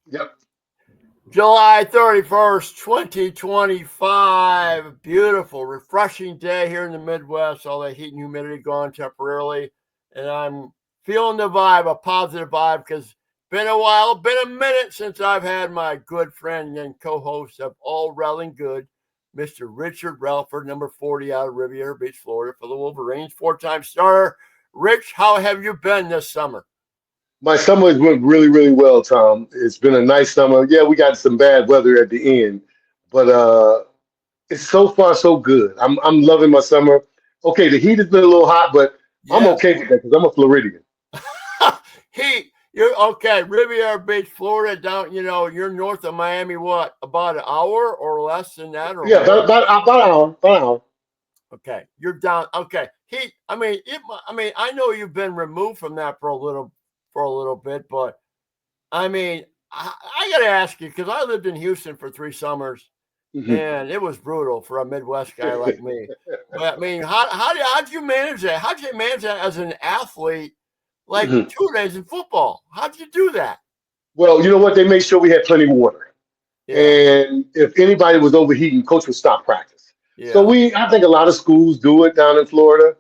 Yep. July 31st, 2025. Beautiful, refreshing day here in the Midwest. All that heat and humidity gone temporarily. And I'm feeling the vibe, a positive vibe, because been a while, been a minute since I've had my good friend and co-host of all Rell Good, Mr. Richard Rellford, number 40 out of Riviera Beach, Florida, for the Wolverines, four-time starter. Rich, how have you been this summer? My summer has went really, really well, Tom. It's been a nice summer. Yeah, we got some bad weather at the end, but it's so far so good. I'm loving my summer. Okay, the heat has been a little hot, but I'm Yeah. okay with that because I'm a Floridian. Heat. You're okay. Riviera Beach, Florida. Down. You're north of Miami. What? About an hour or less than that, or Yeah, more? about an hour, about an hour. Okay. You're down. Okay. Heat. I mean, I know you've been removed from that for a little bit, but I mean, I got to ask you because I lived in Houston for 3 summers, Mhm. and it was brutal for a Midwest guy like me. But I mean, how'd you manage that? How'd you manage that as an athlete? Like Mhm. 2 days in football. How'd you do that? Well, you know what? They made sure we had plenty of water. Yeah, And if anybody was overheating, coach would stop practice. So yeah, I think a lot of schools do it down in Florida,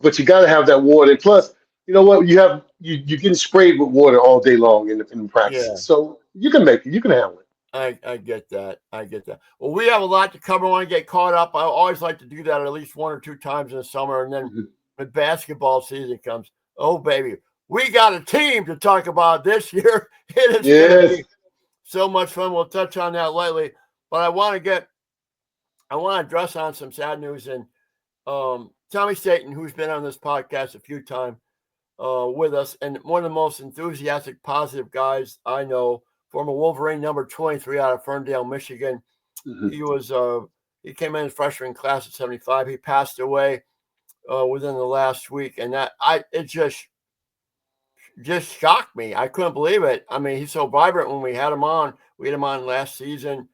but you got to have that water. And plus, you know what? You're getting sprayed with water all day long in yeah. practices, so you can make it. You can handle it. I get that. I get that. Well, we have a lot to cover. I want to get caught up. I always like to do that at least one or two times in the summer. And then Mhm. when basketball season comes, oh, baby, we got a team to talk about this year. It is going to Yes. be so much fun. We'll touch on that lightly. But I want to address on some sad news. And Tommy Staton, who's been on this podcast a few times, with us, and one of the most enthusiastic, positive guys I know. Former Wolverine number 23 out of Ferndale, Michigan. Mhm. He was he came in as freshman class of 75. He passed away within the last week, and that I it just shocked me. I couldn't believe it. I mean, he's so vibrant when we had him on. We had him on last season,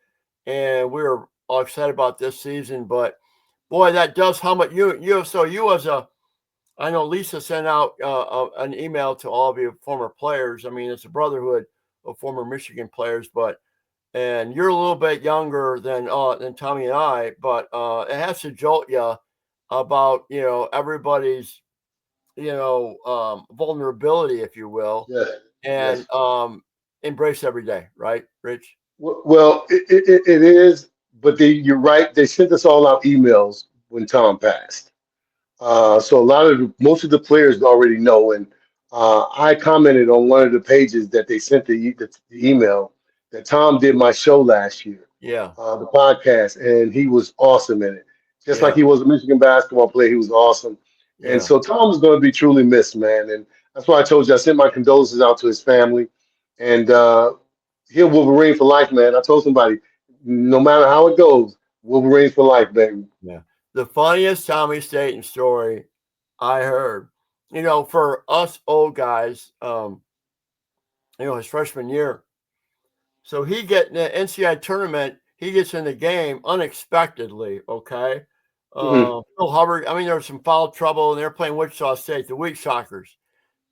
and we were all excited about this season. But boy, that does humble you. So you as a I know Lisa sent out an email to all of you former players. I mean, it's a brotherhood of former Michigan players, but and you're a little bit younger than Tommy and I, but it has to jolt you about everybody's vulnerability, if you will, Yes. and Yes. embrace every day, right, Rich? Well, it is, but you're right. They sent us all out emails when Tom passed. So most of the players already know, and I commented on one of the pages that they sent the email that Tom did my show last year, Yeah, the podcast, and he was awesome in it. Just like yeah, he was a Michigan basketball player, he was awesome. And yeah. so Tom is going to be truly missed, man. And that's why I told you I sent my condolences out to his family, and he'll Wolverine for life, man. I told somebody, no matter how it goes, Wolverines for life, baby. Yeah. The funniest Tommy Staten story I heard, for us old guys, his freshman year. So he get in the NCAA tournament, he gets in the game unexpectedly, okay? Mhm. Phil Hubbard, I mean, there was some foul trouble, and they're playing Wichita State, the Wheat Shockers.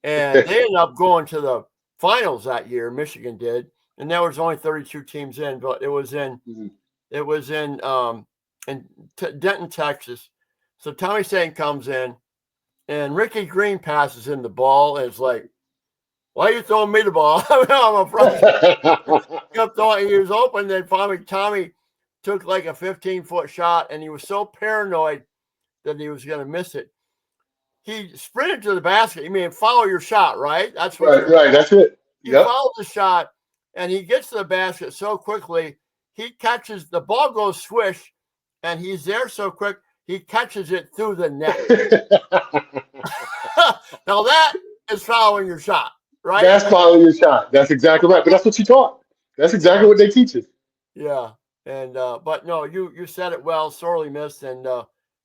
And they ended up going to the finals that year, Michigan did. And there was only 32 teams in, but Mhm. it was in Denton, Texas. So Tommy Staten comes in, and Ricky Green passes him the ball, and it's like, why are you throwing me the ball? I mean, I'm a freshman. Kept throwing. He was open. Then finally, Tommy took like a 15-foot shot, and he was so paranoid that he was going to miss it. He sprinted to the basket. You mean follow your shot, right? That's what Right, you're. right. That's it. He Yep. follows the shot, and he gets to the basket so quickly. He catches the ball, goes swish, and he's there so quick. He catches it through the net. Now that is following your shot, right? That's following your shot. That's exactly right. But that's what you taught. That's Yeah, exactly what they teach us. yeah. And but no, you said it well. Sorely missed, and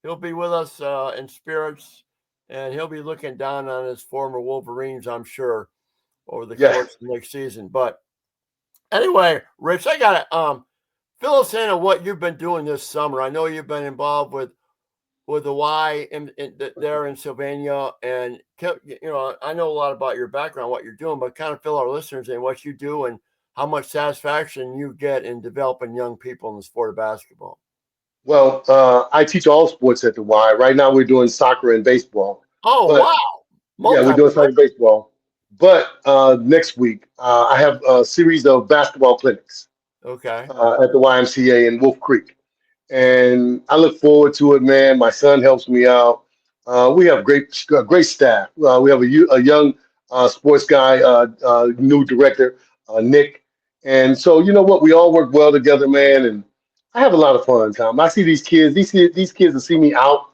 he'll be with us in spirits, and he'll be looking down on his former Wolverines, I'm sure, over the Yeah. course of next season. But anyway, Rich, I got to fill us in on what you've been doing this summer. I know you've been involved with the Y there in Sylvania, and I know a lot about your background, what you're doing, but kind of fill our listeners in what you do and how much satisfaction you get in developing young people in the sport of basketball. Well, I teach all sports at the Y. Right now, we're doing soccer and baseball. Oh, But wow. yeah, we're Multi. doing soccer and baseball. But next week, I have a series of basketball clinics Okay. at the YMCA in Wolf Creek. And I look forward to it, man. My son helps me out. We have great staff. We have a young sports guy, new director, Nick, and so you know what? We all work well together, man. And I have a lot of fun, Tom. I see these kids. These kids will see me out,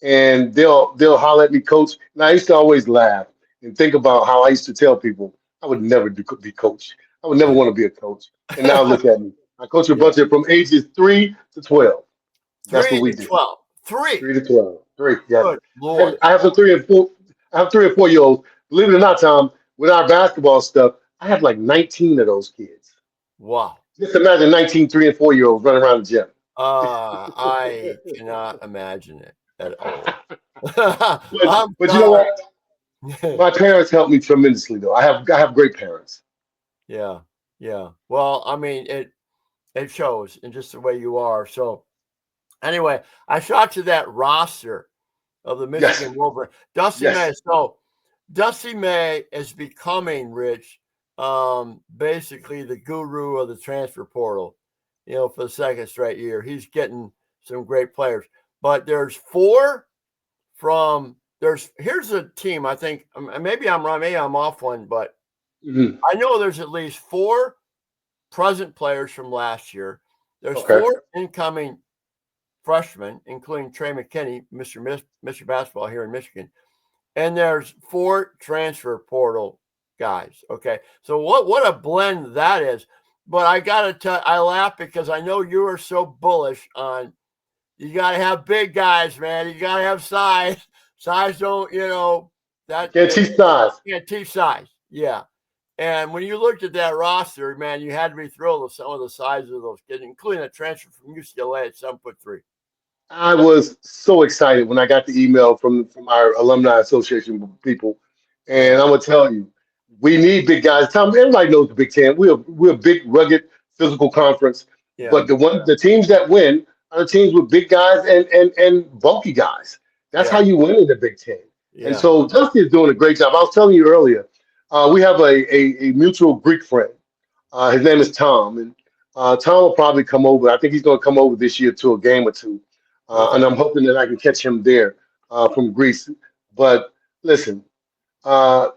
and they'll holler at me, coach. And I used to always laugh and think about how I used to tell people I would never be coach. I would never want to be a coach. And now look at me. I coach a Yeah. bunch of from ages 3 to 12. That's what 3 we to do. 12. 3. 3 to 12. Three. Yes. Good Lord. I have some 3 and 4. I have 3 and 4 year olds. Believe it or not, Tom, with our basketball stuff, I have like 19 of those kids. Wow. Just imagine 19 3 and 4 year olds running around the gym. I cannot imagine it at all. But you know what? My parents helped me tremendously, though. I have great parents. Yeah. Yeah. Well, I mean, it shows in just the way you are. So anyway, I shot you that roster of the Yes. Michigan Wolverines. Dusty May. Yes. So Dusty May is becoming, Rich, basically the guru of the transfer portal, for the second straight year. He's getting some great players. But there's here's a team, I think, maybe I'm wrong, maybe I'm off one, but Mhm. I know there's at least 4 present players from last year. There's Okay. 4 incoming freshmen, including Trey McKinney, Mr. Basketball here in Michigan. And there's 4 transfer portal guys. Okay. So what a blend that is. But I got to tell I laugh because I know you are so bullish on you got to have big guys, man. You got to have size. Size don't, that Can't teach size. can't teach size. Yeah. And when you looked at that roster, man, you had to be thrilled with some of the sizes of those kids, including a transfer from UCLA at 7'3". I was so excited when I got the email from our alumni association people, Yeah. and I'm gonna tell you, we need big guys. Tom, everybody knows the Big Ten. We're a big, rugged, physical conference, Yeah. but the teams that win are the teams with big guys and bulky guys. That's how Yeah. you win in the Big Ten. And Yeah. so Dusty is doing a great job. I was telling you earlier, we have a mutual Greek friend. His name is Tom, and Tom will probably come over. I think he's going to come over this year to a game or two, Okay. and I'm hoping that I can catch him there from Greece. But listen, uh,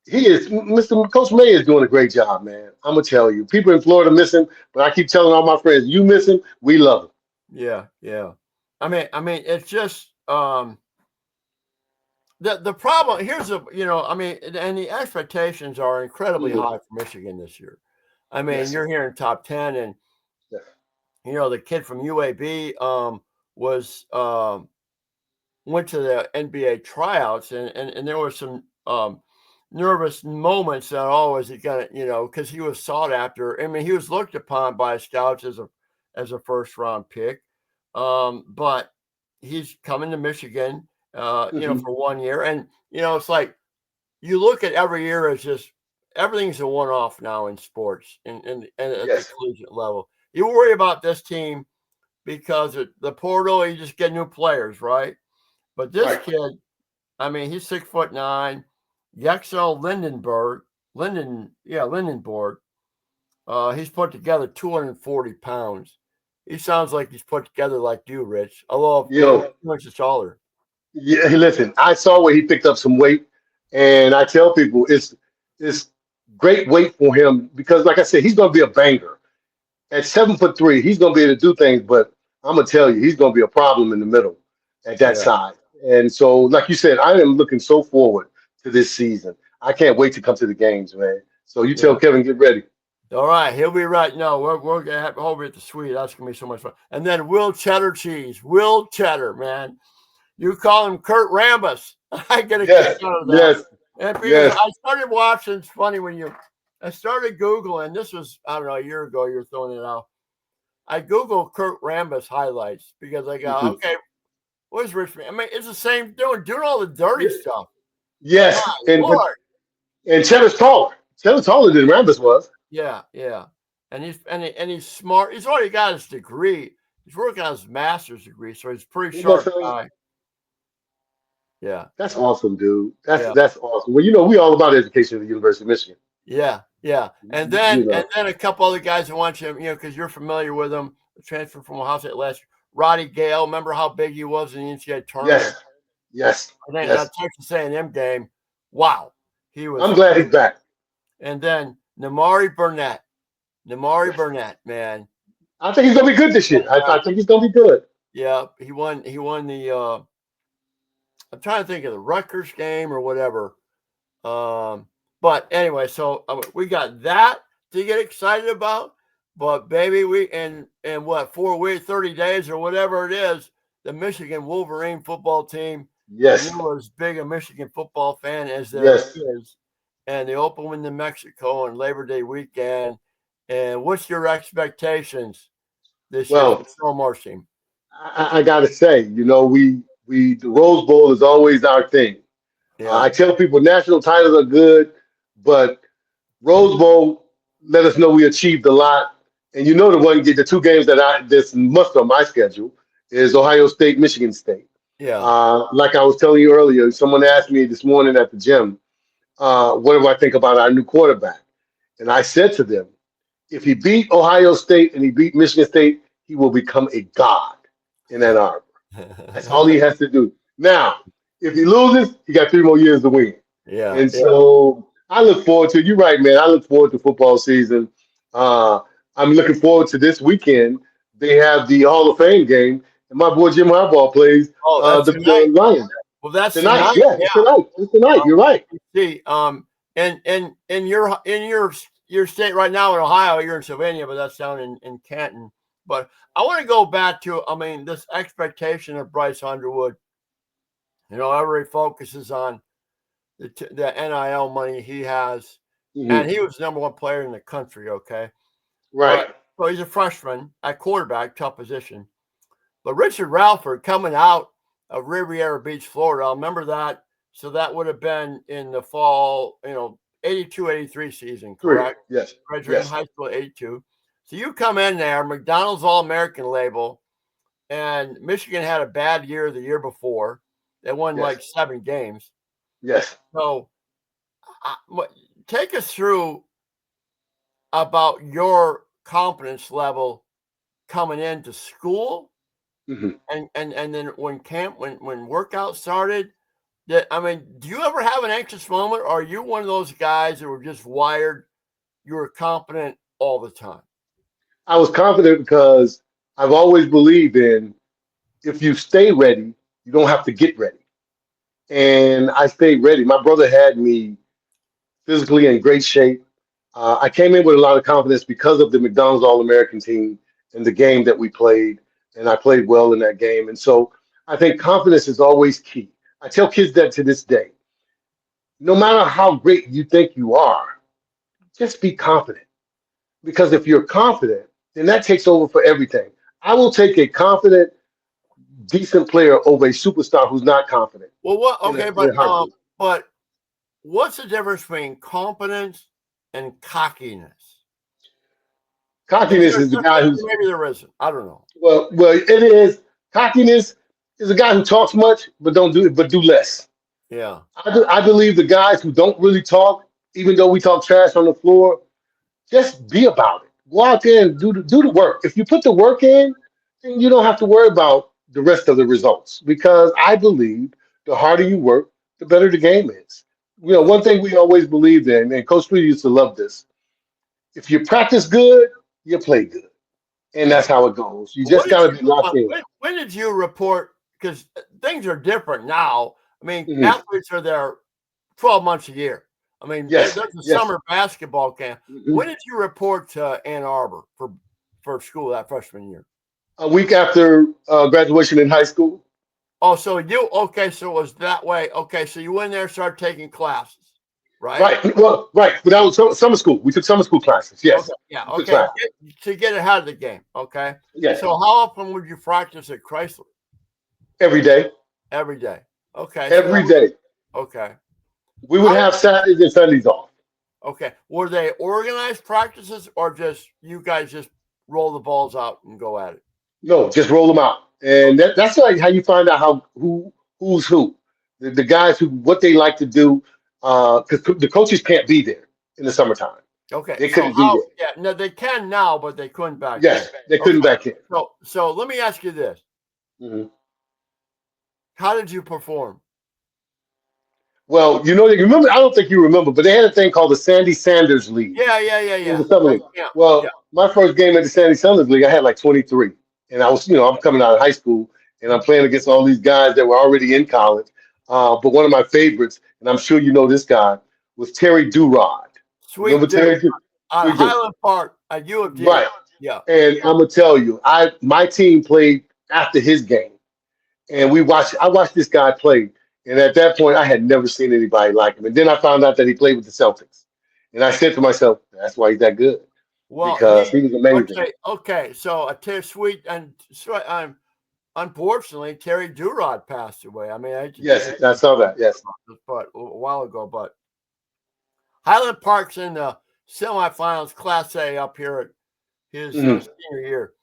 he is Mr. Coach May is doing a great job, man. I'm gonna tell you, people in Florida miss him, but I keep telling all my friends, you miss him, we love him. Yeah. Yeah. I mean, it's just the problem here's and the expectations are incredibly Mhm. high for Michigan this year. I mean, Yes, you're hearing top 10, and yes, the kid from UAB was went to the NBA tryouts, and there were some nervous moments that always he got because he was sought after. I mean, he was looked upon by scouts as a first round pick, but he's coming to Michigan, hmm for 1 year, and it's like you look at every year as just everything's a one off now in sports and at the yes, collegiate level. You worry about this team because the portal, you just get new players, right? But this right. kid, I mean, he's 6'9". Yexel Lindenborg. He's put together 240 pounds. He sounds like he's put together like you, Rich. Although he's Yo, 2 inches taller. yeah, hey, listen, I saw where he picked up some weight, and I tell people it's great weight for him because, like I said, he's gonna be a banger. At 7'3", he's gonna be able to do things, but I'm gonna tell you, he's gonna be a problem in the middle at that Yeah, size. And so, like you said, I am looking so forward to this season. I can't wait to come to the games, man. So you tell yeah. Kevin, get ready. All right, he'll be right. No, we're gonna have over at the suite. That's gonna be so much fun. And then Will Cheddar Cheese, Will Cheddar, man. You call him Kurt Rambis. I get a kick Yes, out of that. yes, And because yes. I started watching, it's funny I started Googling, this was, I don't know, a year ago, you're throwing it out. I Googled Kurt Rambis highlights because I go, Mhm. okay, what's Richmond? I mean, it's the same doing all the dirty Ye- stuff. My Yes, and but Lord. and Cheddar's taller. Cheddar's taller than Rambus was. Yeah, yeah. And he's smart. He's already got his degree. He's working on his master's degree, so he's a pretty You know sharp what I'm saying? guy. Yeah, That's awesome, dude. That's yeah, that's awesome. Well, we all about education at the University of Michigan. yeah, yeah. And You then know. a couple other guys that want you, because you're familiar with them. The transfer from Ohio State last year. Roddy Gale, remember how big he was in the NCAA tournament? Yes, yes, And then yes. Texas A&M game. Wow, he I'm was. glad he's back. And then Namari Burnett, Yes. man. I think he's gonna be good this year. I think he's gonna be good. Yeah, he won the I'm trying to think of the Rutgers game or whatever. But anyway, so we got that to get excited about. But baby, we in what 4 weeks, 30 days or whatever it is, the Michigan Wolverine football team. Yes, You're as big a Michigan football fan as there yes. is, and they open in New Mexico on Labor Day weekend. And what's your expectations this year for Well, the Stone team? I gotta say, we the Rose Bowl is always our thing. Yeah, I tell people national titles are good, but Rose Bowl let us know we achieved a lot. And the two games that's must on my schedule is Ohio State, Michigan State. yeah, Like I was telling you earlier, someone asked me this morning at the gym, what do I think about our new quarterback? And I said to them, if he beat Ohio State and he beat Michigan State, he will become a god in Ann Arbor. That's all he has to do. Now, if he loses, he got 3 more years to win. yeah, And yeah. so I look forward to, you're right, man. I look forward to football season. Uh, I'm looking forward to this weekend. They have the Hall of Fame game, and my boy Jim Harbaugh plays Oh, that's tonight. the Lions Well, that's tonight. tonight. Yeah, Yeah. it's tonight. It's tonight. You're right. See, and in your state right now in Ohio, you're in Sylvania, but that's down in Canton. But I want to go back to, this expectation of Bryce Underwood. Everybody focuses on the NIL money he has, and Mhm. he was the number one player in the country. Okay, Right. but so he's a freshman at quarterback, tough position. But Richard Rellford coming out of Riviera Beach, Florida, I remember that. So that would have been in the fall, 82, 83 season, Three. correct? Yes. Graduated Yes. high school at 82. So you come in there, McDonald's All-American label, and Michigan had a bad year the year before. They won Yes. like 7 games. Yes. So take us through about your confidence level coming into school. Mhm. And then when workout started, do you ever have an anxious moment, or are you one of those guys that were just wired, you were confident all the time? I was confident because I've always believed in if you stay ready, you don't have to get ready. And I stayed ready. My brother had me physically in great shape. I came in with a lot of confidence because of the McDonald's All American team and the game that we played. And I played well in that game. And so I think confidence is always key. I tell kids that to this day. No matter how great you think you are, just be confident. Because if you're confident, then that takes over for everything. I will take a confident, decent player over a superstar who's not confident Well, what? in Okay, a heartbeat. but what's the difference between confidence and cockiness? Cockiness is the guy who's Maybe there isn't. I don't know. well. It is cockiness is a guy who talks much but do less. Yeah. I believe the guys who don't really talk, even though we talk trash on the floor, just be about it. Go out there and do the work. If you put the work in, then you don't have to worry about the rest of the results. Because I believe the harder you work, the better the game is. Yeah. One thing we always believed in, and Coach Street used to love this: if you practice good, you play good, and Yeah. that's how it goes. You What just did got to you be locked in. when did you report? Because things are different now. Mhm. Athletes are there 12 months a year. Yes, There's a yes. summer basketball camp. When Mhm. did you report to Ann Arbor for school that freshman year? A week after graduation in high school. Oh, so so it was that way. Okay, so you went there and started taking classes, right? Right. Well, right. But that was summer school. We took summer school classes. Okay, Yes. yeah, We took okay. classes. To get ahead of the game. Okay. Yes. So how often would you practice at Chrysler? Every day. Every day. Okay, so that Every day. okay. We would How have Saturdays and Sundays off. Okay. Were they organized practices or just you guys just roll the balls out and go at it? No, just roll them out, and that's like how you find out who's who. The guys who what they like to do, because the coaches can't be there in the summertime. Okay. They So couldn't be how? there. Yeah. No, they can now, but they couldn't back then. Yes, they couldn't Okay. back then. So let me ask you this: Mhm. how did you perform? Well, you remember. I don't think you remember, but they had a thing called the Sandy Sanders League. It was Yeah. a summer league. Yeah. Well, my first game at the Sandy Sanders League, I had like 23, and I was, I'm coming out of high school, and I'm playing against all these guys that were already in college. But one of my favorites, and I'm sure you know this guy, was Terry Durod. Remember Sweet dude. Terry? At Sweet dude. Highland Park at U of D. Right. Yeah. And I'm gonna tell you, my team played after his game, and I watched this guy play, and at that point, I had never seen anybody like him. And then I found out that he played with the Celtics, and I said to myself, that's why he's that good Well, because he was amazing. okay. So sweet and unfortunately, Terry Durod passed away. I mean, Yes, I saw that. Yes. but a while ago. But Highland Park's in the semifinals, Class A, up here at his Mhm. senior year.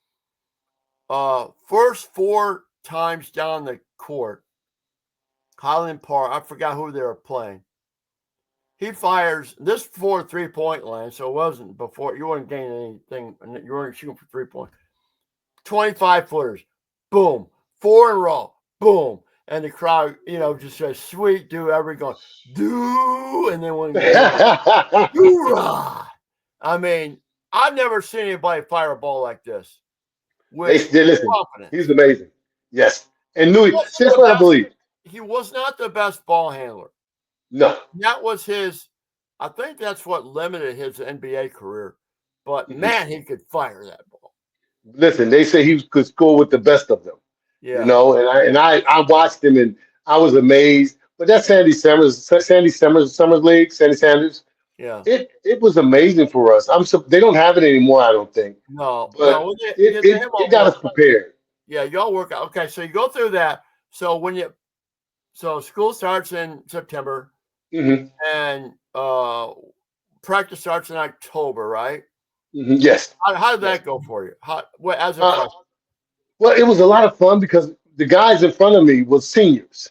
First 4 times down the court, Highland Park. I forgot who they were playing. He fires this before 3-point line, so it wasn't before you weren't gaining anything. You weren't shooting for 3 points. 25 footers, boom, 4 in a row, boom, and the crowd, just says, "Sweet dude," everybody going, "Do," and then one goes, "Hoorah!" I mean, I've never seen anybody fire a ball like this with They listen. confidence. He's amazing. Yes, and He Louis. wasn't That's the what I best- believe. He was not the best ball handler. No. That was his. I think that's what limited his NBA career. But Mhm. man, he could fire that ball. Listen, they say he could score with the best of them. Yeah. I watched him and I was amazed. But that Summers League, Sandy Sanders, Yeah. it was amazing for us. They don't have it anymore, I don't think. No. But They have it got us prepared. Yeah, y'all work out. Okay, so you go through that. So school starts in September Hmm. and practice starts in October, right? Hmm. Yes. How did Yes. that go for you? As a Uh, freshman? well, it was a lot of fun because the guys in front of me were seniors.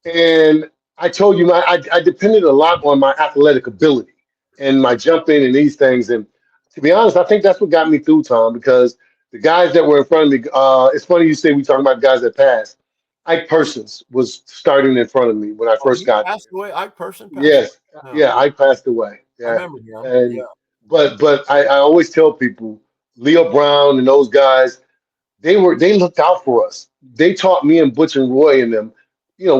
And I told you, I depended a lot on my athletic ability and my jumping and these things. And to be honest, I think that's what got me through, Tom, because the guys that were in front of me, it's funny you say we talking about guys that passed. Ike Persons was starting in front of me when I Oh, first he got passed there. away. I person passed away. Yes, Yeah, yeah, Ike passed away. I Yeah, remember him. Yeah. and but I always tell people, Leo Brown and those guys, they looked out for us. They taught me and Butch and Roy and them,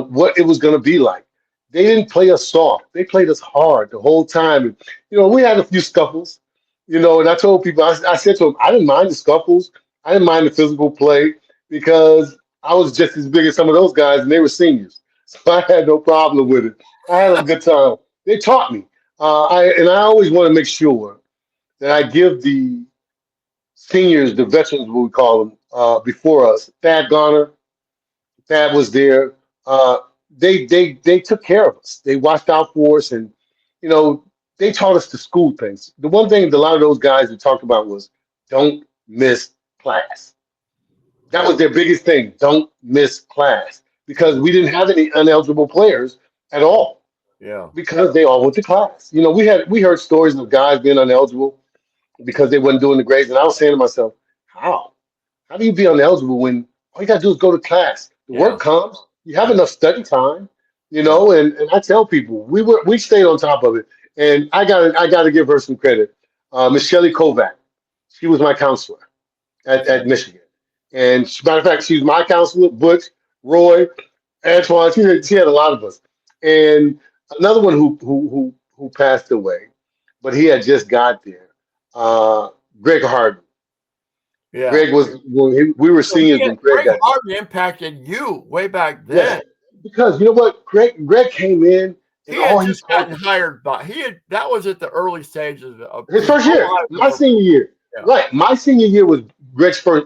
what it was going to be like. They didn't play us soft. They played us hard the whole time. And, we had a few scuffles, and I told people, I said to them, I didn't mind the scuffles. I didn't mind the physical play because I was just as big as some of those guys and they were seniors. So I had no problem with it. I had a good time. They taught me. I always want to make sure that I give the seniors, the veterans, what we call them, before us. Thad Garner, Thad was there. Uh, they took care of us. They watched out for us, and you know they taught us the school things. The one thing that a lot of those guys we talked about was don't miss class. That was their biggest thing. Don't miss class because we didn't have any ineligible players at all Yeah. because they all went to class. We heard stories of guys being ineligible because they wasn't doing the grades, and I was saying to myself, how? How do you be ineligible when all you gotta do is go to class? The Yeah. work comes. You have Yeah. enough study time, Yeah. and I tell people we stayed on top of it. And I gotta give her some credit. Miss Shelley Kovac, she was my counselor at Michigan. And matter of fact, she was my counselor, Butch, Roy, Antoine. She had a lot of us. And another one who passed away, but he had just got there. Greg Harden. Yeah. Greg was when we were So seniors when Greg Greg got there. Harden impacted you way back Yes, then. because you know what, Greg came in and He had all he just gotten taught hired by that was at the early stages of his first year, my senior year, Yeah. right? My senior year was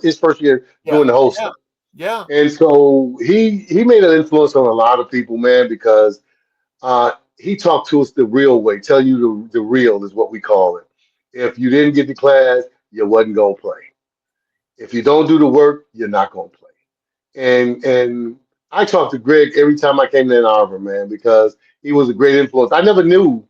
his first year doing the whole stuff. Yeah. And so he made an influence on a lot of people, man, because he talked to us the real way. Tell you the real is what we call it. If you didn't get to class, you wasn't gonna play. If you don't do the work, you're not gonna play. And I talked to Greg every time I came to Ann Arbor, man, because he was a great influence. I never knew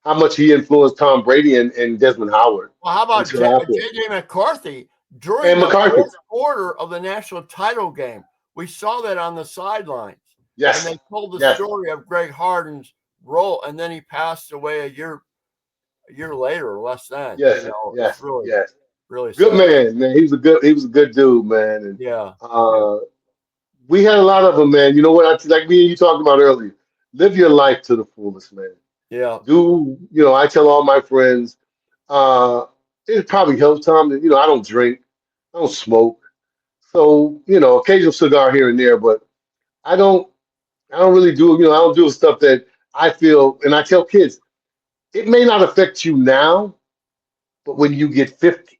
how much he influenced Tom Brady and Desmond Howard Well, how about until after. J.J. McCarthy during And the McCarthy. fourth quarter of the national title game? We saw that on the sidelines. And Yes. they told the Yes. story of Greg Harden's role, and then he passed away a year later, or less than. Yes. It's Yes. really, Yes. really Good sad. man, man. He was a good dude, man. And Yeah. uh we had a lot of them, man. You know what? Like me and you talked about earlier. Live your life to the fullest, man. Yeah. I tell all my friends, uh, it probably helps, Tom, that, I don't drink, I don't smoke. So, occasional cigar here and there, but I don't, I don't really do, I don't do stuff that I feel, and I tell kids, it may not affect you now, but when you get 50,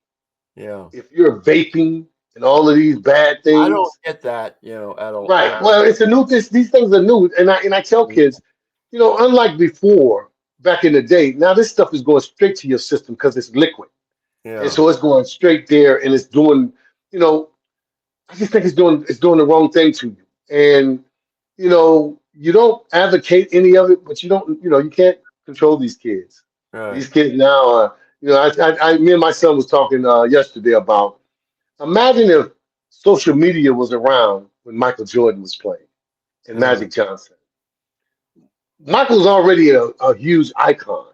Yeah. if you're vaping and all of these bad I don't things, get that, at all. right. Well, it's a new, these things are new. And I tell kids, unlike before, back in the day, now this stuff is going straight to your system because it's liquid. And Yeah. so it's going straight there and it's doing, you know, I just think it's doing the wrong thing to you. And, you don't advocate any of it, but you can't control these kids. Right. These kids now are, me and my son was talking yesterday about imagine if social media was around when Michael Jordan was playing and Yeah. Magic Johnson. Michael's already a huge icon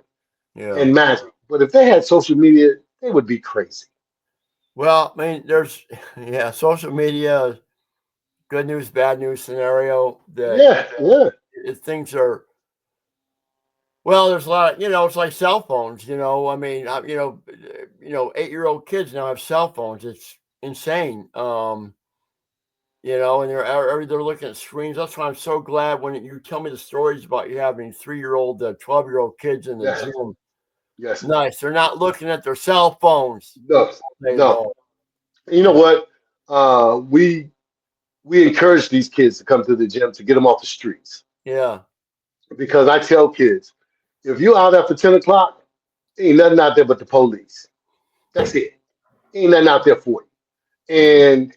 Yeah. in Magic, but if they had social media, they would be crazy. Well, I mean, there's, social media, good news, bad news scenario that Yeah, yeah, things are, well, there's a lot of, it's like cell phones, I mean, 8-year-old kids now have cell phones. It's insane. And they're looking at screens. That's why I'm so glad when you tell me the stories about you having 3-year-old, 12-year-old kids in the yes, gym. yes. Nice. They're not looking at their cell phones No, all day no. long. You know what? We encourage these kids to come to the gym to get them off the streets Yeah. because I tell kids, if you're out after 10 o'clock, ain't nothing out there but the police. That's it. Ain't nothing out there for you. Mhm. And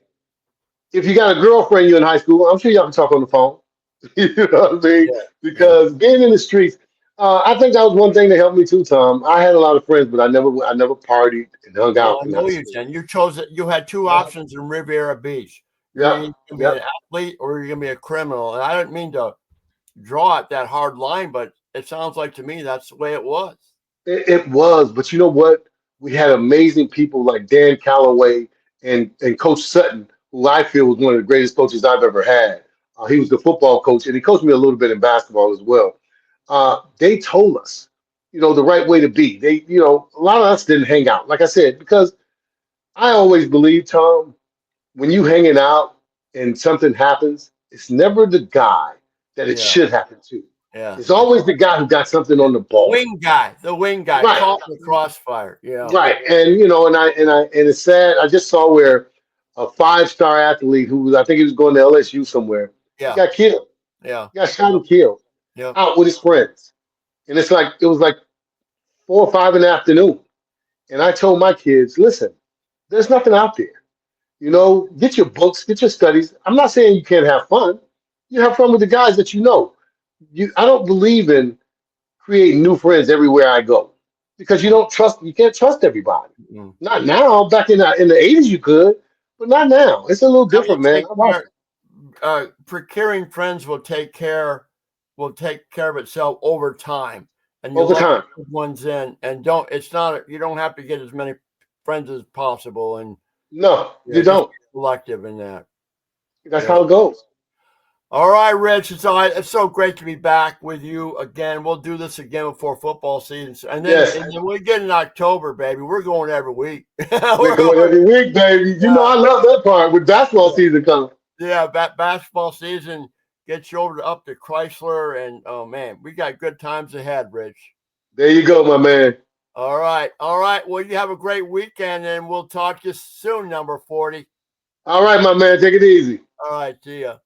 if you got a girlfriend you're in high school, I'm sure y'all can talk on the phone. You know what I mean? Yeah. Yeah. Because being in the streets, I think that was one thing that helped me too, Tom. I had a lot of friends, but I never partied and hung No, out I in know high you, school. Jen. You chose it. You had two Yep, options in Riviera Beach. You're yep, either going to be an yep. athlete or you're going to be a criminal. And I didn't mean to draw it that hard line, but it sounds like to me that's the way it was. It was, but you know what? We had amazing people like Dan Calloway and Coach Sutton, who I feel was one of the greatest coaches I've ever had. He was the football coach, and he coached me a little bit in basketball as well. They told us, the right way to be. A lot of us didn't hang out, like I said, because I always believe, Tom, when you hanging out and something happens, it's never the guy that it Yeah. should happen to. Yeah. It's always the guy who got something on the ball. The wing guy Right. caught in the crossfire. Yeah. Right, and and it's sad. I just saw where a five-star athlete who I think he was going to LSU somewhere, he Yeah. got killed. Yeah. He got shot and killed Yeah. out with his friends, and it was like 4 or 5 in the afternoon. And I told my kids, listen, there's nothing out there. Get your books, get your studies. I'm not saying you can't have fun. You have fun with the guys that you know. I don't believe in creating new friends everywhere I go because you can't trust everybody. Mm. Not now. Back in the 80s you could, but not now. It's a little That will different, man. take I watch care. Procuring friends will take care of itself over time, and you over let time. the good ones in, and you don't have to get as many friends as possible, and No, you just don't. be selective in that. That's Yeah. how it goes. All right, Rich. It's so great to be back with you again. We'll do this again before football season, and then Yes. we get in October, baby. We're going every week. We're We're going going. every week, baby. Yeah. I love that part with basketball season coming. Yeah, basketball season gets you up to Chrysler, and oh man, we got good times ahead, Rich. There you go, my man. All right. Well, you have a great weekend, and we'll talk to you soon, number 40. All right, my man. Take it easy. All right, see ya.